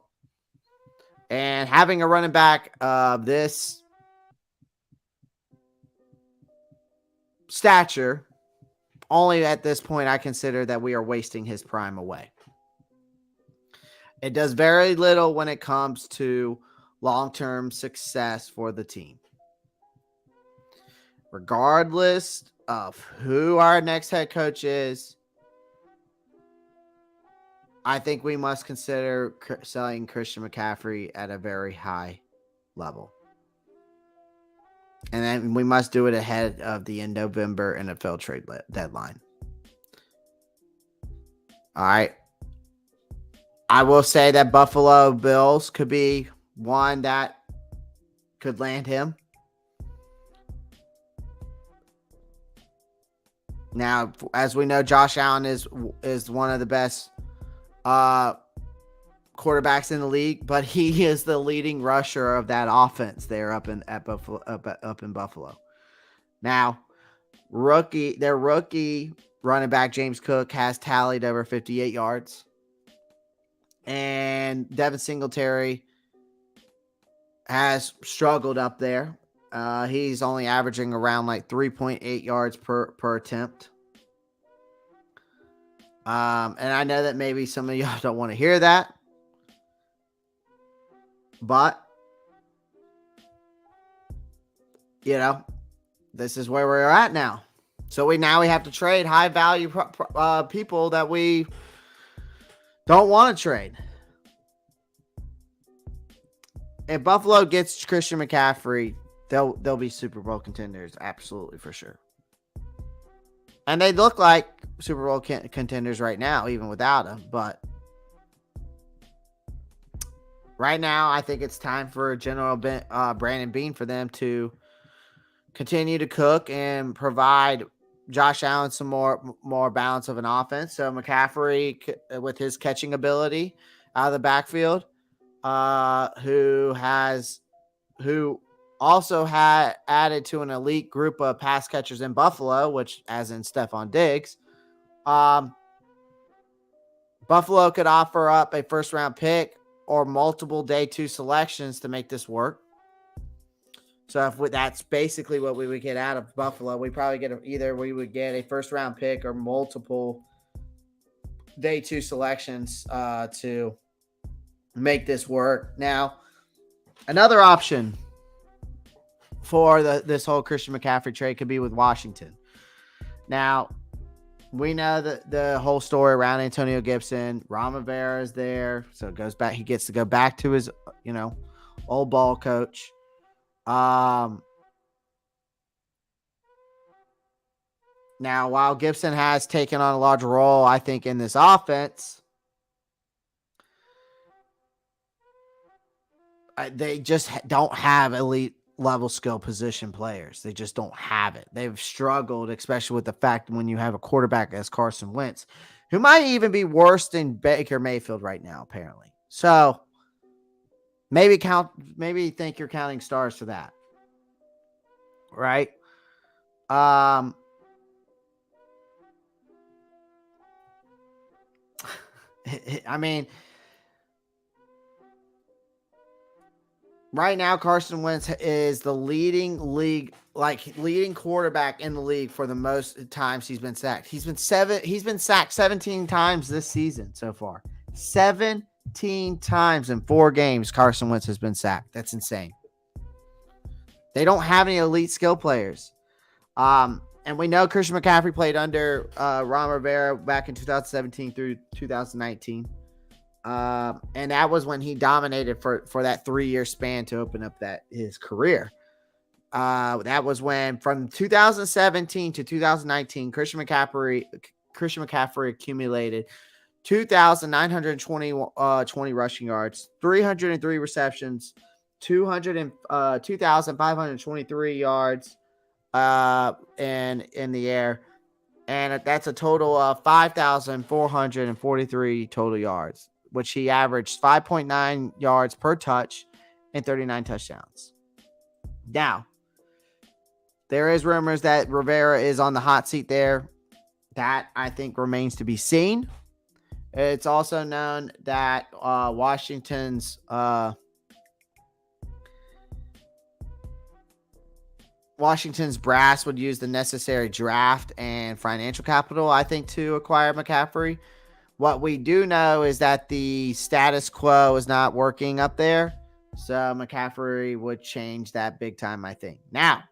Speaker 1: And having a running back of this stature, only at this point, I consider that we are wasting his prime away. It does very little when it comes to long-term success for the team. Regardless of who our next head coach is, I think we must consider selling Christian McCaffrey at a very high level. And then we must do it ahead of the November NFL trade deadline. All right. I will say that Buffalo Bills could be one that could land him. Now, as we know, Josh Allen is one of the best quarterbacks in the league, but he is the leading rusher of that offense there up in Buffalo. Now, their rookie running back James Cook has tallied over 58 yards, and Devin Singletary has struggled up there. He's only averaging around like 3.8 yards per attempt. And I know that maybe some of y'all don't want to hear that, but this is where we're at now. So we have to trade high value people that we don't want to trade. If Buffalo gets Christian McCaffrey, they'll be Super Bowl contenders, absolutely, for sure. And they look like Super Bowl contenders right now, even without him. But right now, I think it's time for General Brandon Beane for them to continue to cook and provide Josh Allen some more balance of an offense. So McCaffrey, with his catching ability out of the backfield, who also had added to an elite group of pass catchers in Buffalo, which, as in Stephon Diggs, Buffalo could offer up a first-round pick or multiple day 2 selections to make this work. So that's basically what we would get out of Buffalo. We probably we would get a first-round pick or multiple day 2 selections to make this work. Now, another option for this whole Christian McCaffrey trade could be with Washington. Now, we know that the whole story around Antonio Gibson. Ron Rivera is there, so it goes back. He gets to go back to his, old ball coach. Now, while Gibson has taken on a large role, I think, in this offense, they just don't have elite level skill position players. They just don't have it. They've struggled, especially with the fact when you have a quarterback as Carson Wentz, who might even be worse than Baker Mayfield right now, apparently. So maybe think you're counting stars for that. Right? I mean, right now, Carson Wentz is the leading quarterback in the league for the most times he's been sacked. He's been sacked 17 times this season so far. 17 times in 4 games, Carson Wentz has been sacked. That's insane. They don't have any elite skill players. And we know Christian McCaffrey played under Ron Rivera back in 2017 through 2019. And that was when he dominated for that 3-year span to open up his career. That was when, from 2017 to 2019, Christian McCaffrey accumulated 2,920 rushing yards, 303 receptions, 2,523 yards in the air, and that's a total of 5,443 total yards, which he averaged 5.9 yards per touch and 39 touchdowns. Now, there is rumors that Rivera is on the hot seat there. That, I think, remains to be seen. It's also known that Washington's brass would use the necessary draft and financial capital, I think, to acquire McCaffrey. What we do know is that the status quo is not working up there. So McCaffrey would change that big time, I think. Now,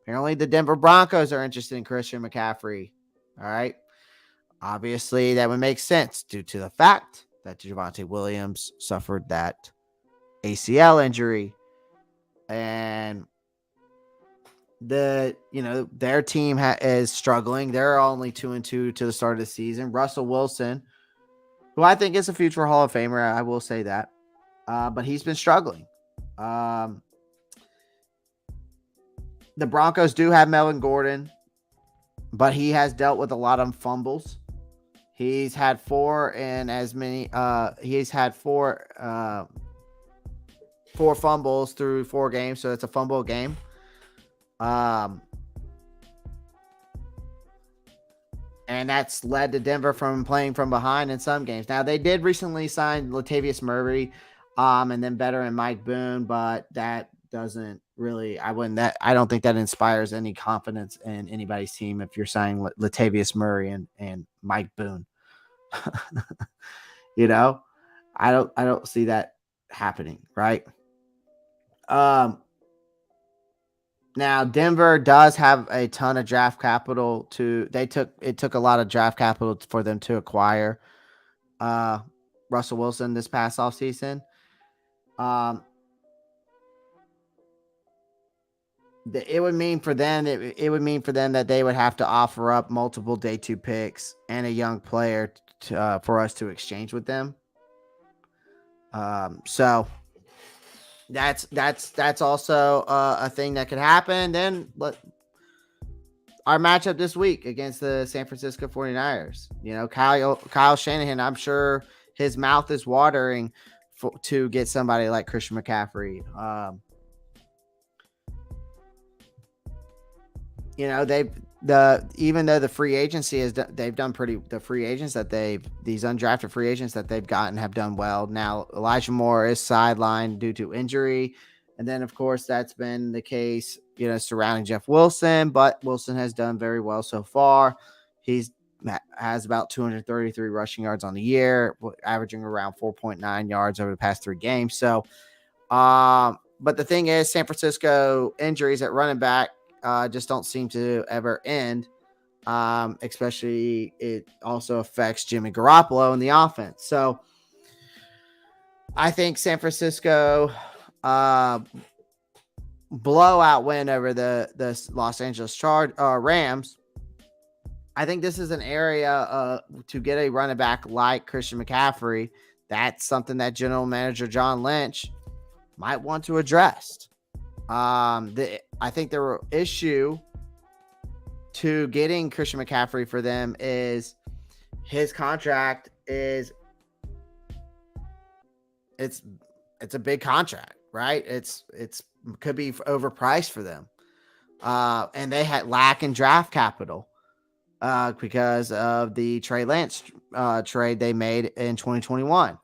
Speaker 1: apparently the Denver Broncos are interested in Christian McCaffrey. All right. Obviously, that would make sense due to the fact that Javonte Williams suffered that ACL injury. And their team is struggling. They're only 2-2 to the start of the season. Russell Wilson, who I think is a future Hall of Famer, I will say that, but he's been struggling. The Broncos do have Melvin Gordon, but he has dealt with a lot of fumbles. He's had four fumbles through 4 games, so it's a fumble game. And that's led to Denver from playing from behind in some games. Now, they did recently sign Latavius Murray, and then veteran Mike Boone, but that doesn't really, I don't think that inspires any confidence in anybody's team if you're signing Latavius Murray and Mike Boone. I don't see that happening, right? Now, Denver does have a ton of draft capital it took a lot of draft capital for them to acquire Russell Wilson this past offseason. It would mean for them that they would have to offer up multiple day 2 picks and a young player for us to exchange with them. So that's also a thing that could happen. Then our matchup this week against the San Francisco 49ers, Kyle Shanahan, I'm sure his mouth is watering to get somebody like Christian McCaffrey. Even though the free agency these undrafted free agents that they've gotten have done well. Now, Elijah Moore is sidelined due to injury. And then, of course, that's been the case, surrounding Jeff Wilson, but Wilson has done very well so far. He's has about 233 rushing yards on the year, averaging around 4.9 yards over the past 3 games. So, but the thing is, San Francisco injuries at running back just don't seem to ever end. Especially it also affects Jimmy Garoppolo in the offense. So I think San Francisco blowout win over the Los Angeles Rams. I think this is an area to get a running back like Christian McCaffrey. That's something that General Manager John Lynch might want to address. I think the issue to getting Christian McCaffrey for them is his contract it's a big contract, right? It's could be overpriced for them. And they had lack in draft capital because of the Trey Lance trade they made in 2021.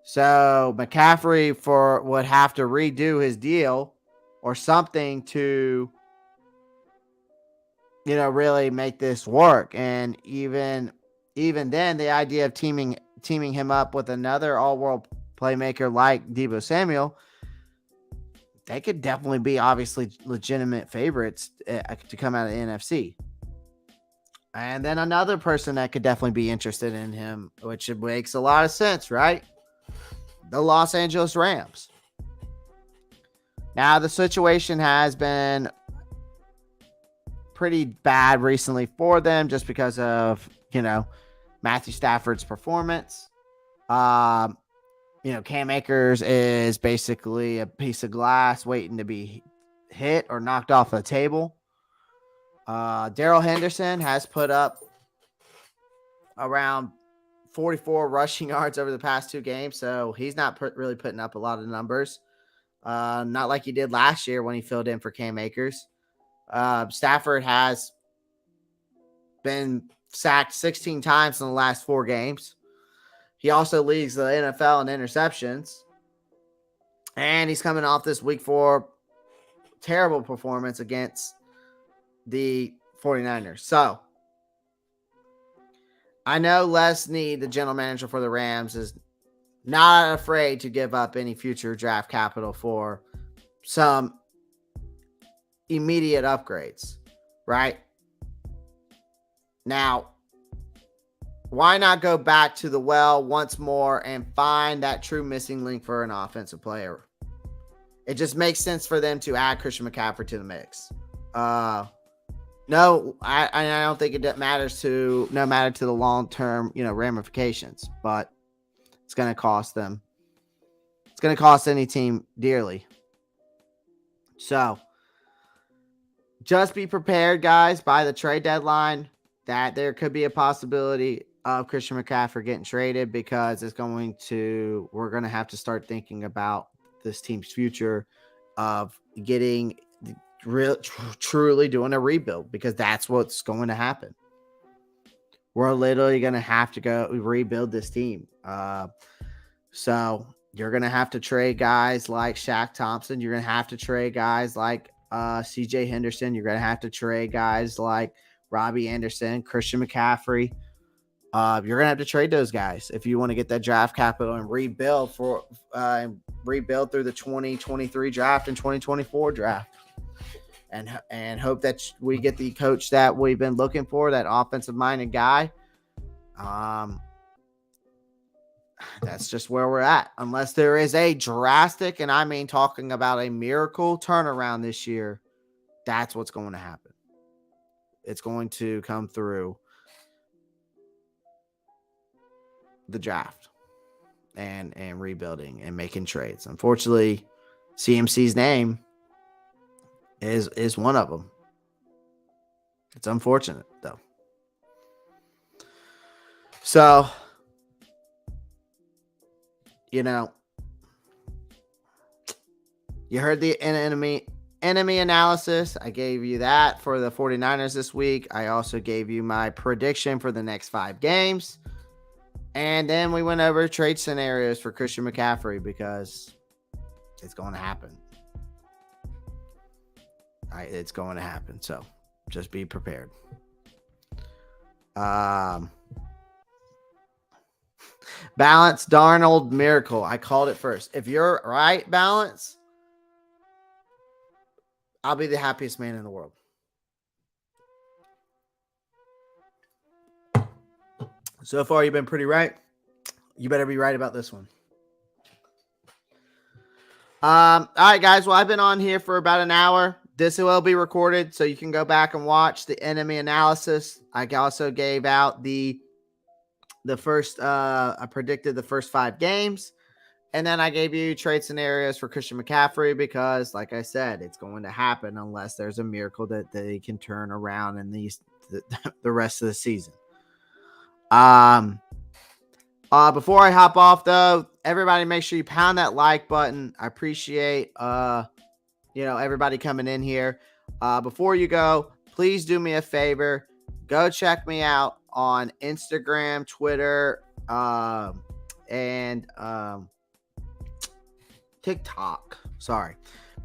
Speaker 1: So McCaffrey would have to redo his deal or something to, really make this work. And even then, the idea of teaming him up with another all-world playmaker like Deebo Samuel, they could definitely be obviously legitimate favorites to come out of the NFC. And then another person that could definitely be interested in him, which makes a lot of sense, right? The Los Angeles Rams. Now, the situation has been pretty bad recently for them just because of, Matthew Stafford's performance. Cam Akers is basically a piece of glass waiting to be hit or knocked off the table. Darrell Henderson has put up around 44 rushing yards over the past 2 games, so he's not really putting up a lot of numbers. Not like he did last year when he filled in for Cam Akers. Stafford has been sacked 16 times in the last 4 games. He also leads the NFL in interceptions. And he's coming off this week 4 terrible performance against the 49ers. So, I know Les Snead, the general manager for the Rams, is not afraid to give up any future draft capital for some immediate upgrades, right? Now, why not go back to the well once more and find that true missing link for an offensive player? It just makes sense for them to add Christian McCaffrey to the mix. No, I don't think it matters to the long-term, ramifications, but it's going to cost them. It's going to cost any team dearly. So just be prepared, guys, by the trade deadline that there could be a possibility of Christian McCaffrey getting traded, because we're going to have to start thinking about this team's future of getting truly doing a rebuild, because that's what's going to happen. We're literally going to have to go rebuild this team. So you're going to have to trade guys like Shaq Thompson. You're going to have to trade guys like CJ Henderson. You're going to have to trade guys like Robbie Anderson, Christian McCaffrey. You're going to have to trade those guys if you want to get that draft capital and rebuild through the 2023 draft and 2024 draft. And hope that we get the coach that we've been looking for, that offensive-minded guy. That's just where we're at. Unless there is a drastic, and I mean talking about a miracle turnaround this year, that's what's going to happen. It's going to come through the draft and rebuilding and making trades. Unfortunately, CMC's name is one of them. It's unfortunate, though. So, you heard the enemy analysis. I gave you that for the 49ers this week. I also gave you my prediction for the next 5 games. And then we went over trade scenarios for Christian McCaffrey, because it's going to happen. It's going to happen. So just be prepared. Balance Darnold miracle. I called it first. If you're right, Balance, I'll be the happiest man in the world. So far, you've been pretty right. You better be right about this one. All right, guys. Well, I've been on here for about an hour. This will be recorded, so you can go back and watch the enemy analysis. I also gave out the first. I predicted the first 5 games, and then I gave you trade scenarios for Christian McCaffrey, because, like I said, it's going to happen unless there's a miracle that they can turn around in the rest of the season. Before I hop off, though, everybody make sure you pound that like button. I appreciate everybody coming in here. Before you go, please do me a favor. Go check me out on Instagram, Twitter, and TikTok. Sorry,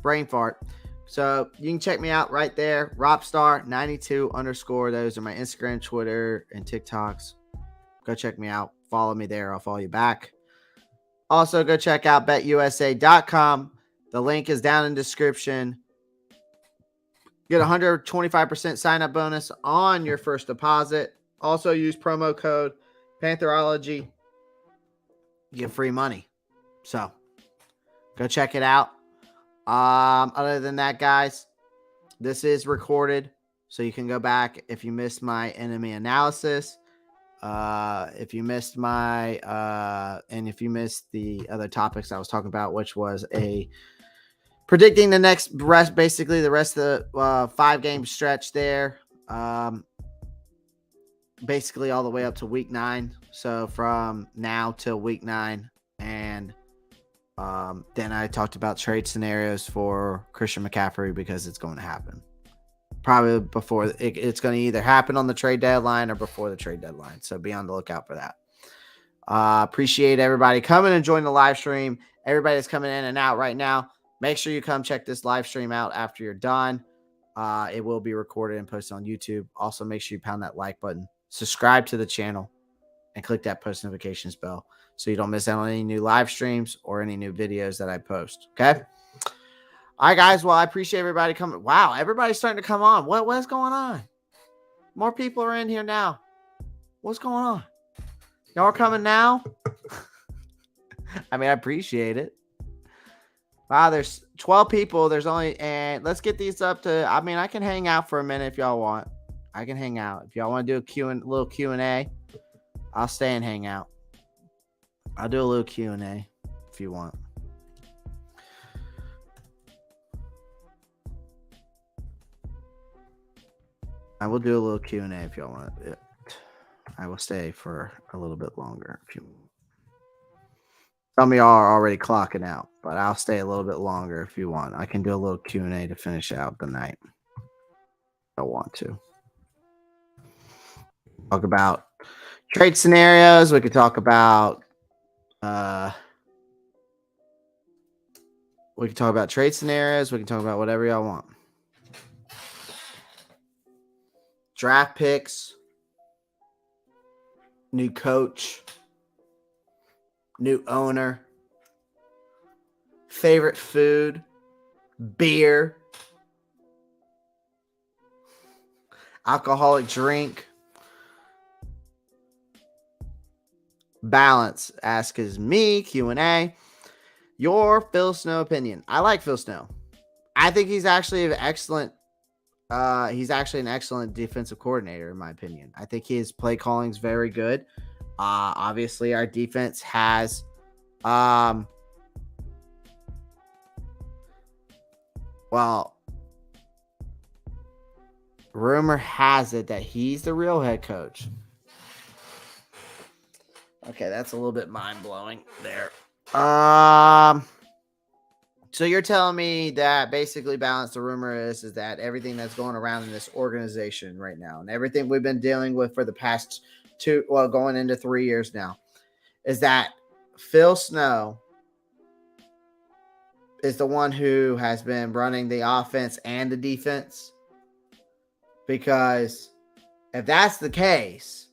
Speaker 1: brain fart. So you can check me out right there, Roppstar92_. Those are my Instagram, Twitter, and TikToks. Go check me out. Follow me there. I'll follow you back. Also, go check out betusa.com. The link is down in the description. Get 125% sign-up bonus on your first deposit. Also, use promo code Pantherology. You get free money. So, go check it out. Other than that, guys, this is recorded, so you can go back if you missed my enemy analysis. If you missed and if you missed the other topics I was talking about, which was predicting the rest of the 5-game stretch there. Basically all the way up to week 9. So from now till week 9. And then I talked about trade scenarios for Christian McCaffrey, because it's going to happen. Probably before it's going to either happen on the trade deadline or before the trade deadline. So be on the lookout for that. Appreciate everybody coming and join the live stream. Everybody that's coming in and out right now, make sure you come check this live stream out after you're done. It will be recorded and posted on YouTube. Also, make sure you pound that like button. Subscribe to the channel. and click that post notifications bell so you don't miss out on any new live streams or any new videos that I post. Okay. All right, guys. Well, I appreciate everybody coming. Wow, everybody's starting to come on. What's going on? More people are in here now. What's going on? Y'all are coming now? I mean, I appreciate it. Wow, there's 12 people. There's only, and let's get these up to, I mean, I can hang out for a minute if y'all want. I can hang out. If y'all want to do a little Q&A, I'll stay and hang out. I'll do a little Q&A if you want. I will do a little Q&A if y'all want it. I will stay for a little bit longer if you want. Some of y'all are already clocking out, but I'll stay a little bit longer if you want. I can do a little Q&A to finish out the night. I want to talk about trade scenarios. We could talk about trade scenarios. We can talk about whatever y'all want. Draft picks, new coach, new owner, favorite food, beer, alcoholic drink, balance. Ask is me, Q&A. Your Phil Snow opinion. I like Phil Snow. I think he's actually an excellent defensive coordinator, in my opinion. I think his play calling is very good. Obviously, our defense has rumor has it that he's the real head coach. Okay, that's a little bit mind-blowing there. So you're telling me that basically, Balance, the rumor is that everything that's going around in this organization right now and everything we've been dealing with for the past going into 3 years now, is that Phil Snow is the one who has been running the offense and the defense? Because if that's the case,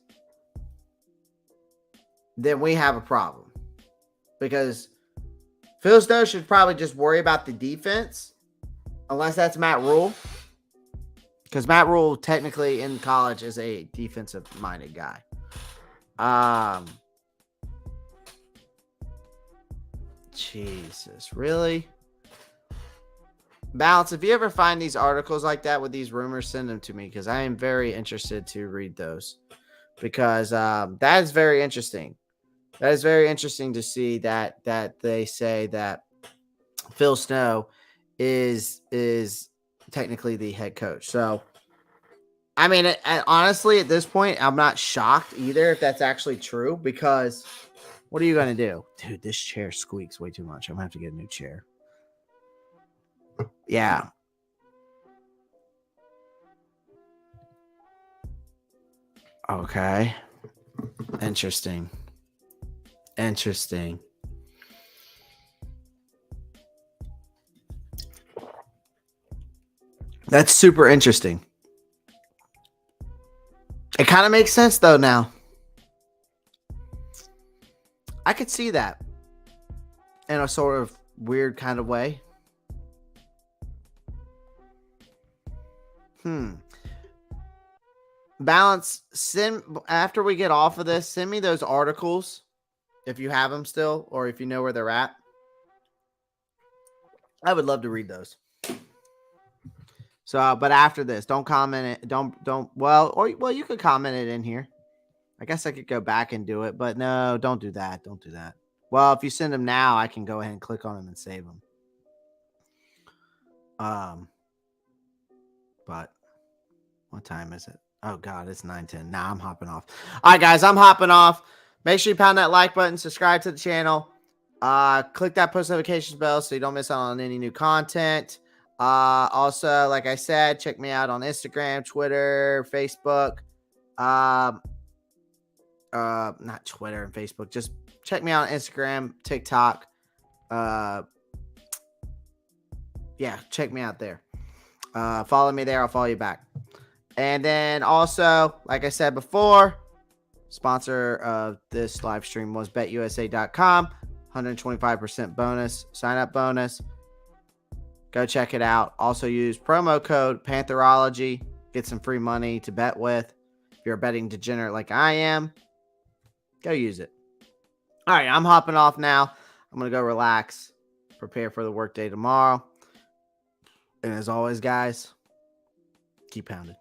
Speaker 1: then we have a problem. Because Phil Snow should probably just worry about the defense, unless that's Matt Rule. Because Matt Rule, technically in college, is a defensive-minded guy. Jesus, really? Balance, if you ever find these articles like that with these rumors, send them to me, because I am very interested to read those. Because that is very interesting. That is very interesting to see that they say that Phil Snow is technically the head coach. So, I mean, honestly, at this point, I'm not shocked either if that's actually true, because what are you going to do? Dude, this chair squeaks way too much. I'm going to have to get a new chair. Yeah. Okay. Interesting. That's super interesting. It kind of makes sense, though, now. I could see that in a sort of weird kind of way. Balance, after we get off of this, send me those articles if you have them still, or if you know where they're at. I would love to read those. So, but after this, don't comment it. You could comment it in here. I guess I could go back and do it, but no, don't do that. Don't do that. Well, if you send them now, I can go ahead and click on them and save them. But what time is it? Oh God, it's 9:10. Now I'm hopping off. All right, guys, I'm hopping off. Make sure you pound that like button, subscribe to the channel, click that post notifications bell so you don't miss out on any new content. Also, like I said, check me out on Instagram, Twitter, Facebook. Not Twitter and Facebook. Just check me out on Instagram, TikTok. Check me out there. Follow me there. I'll follow you back. And then also, like I said before, Sponsor of this live stream was betusa.com. 125% bonus, sign up bonus. Go check it out. Also use promo code Pantherology. Get some free money to bet with. If you're a betting degenerate like I am, go use it. All right, I'm hopping off now. I'm going to go relax, prepare for the workday tomorrow. And as always, guys, keep pounding.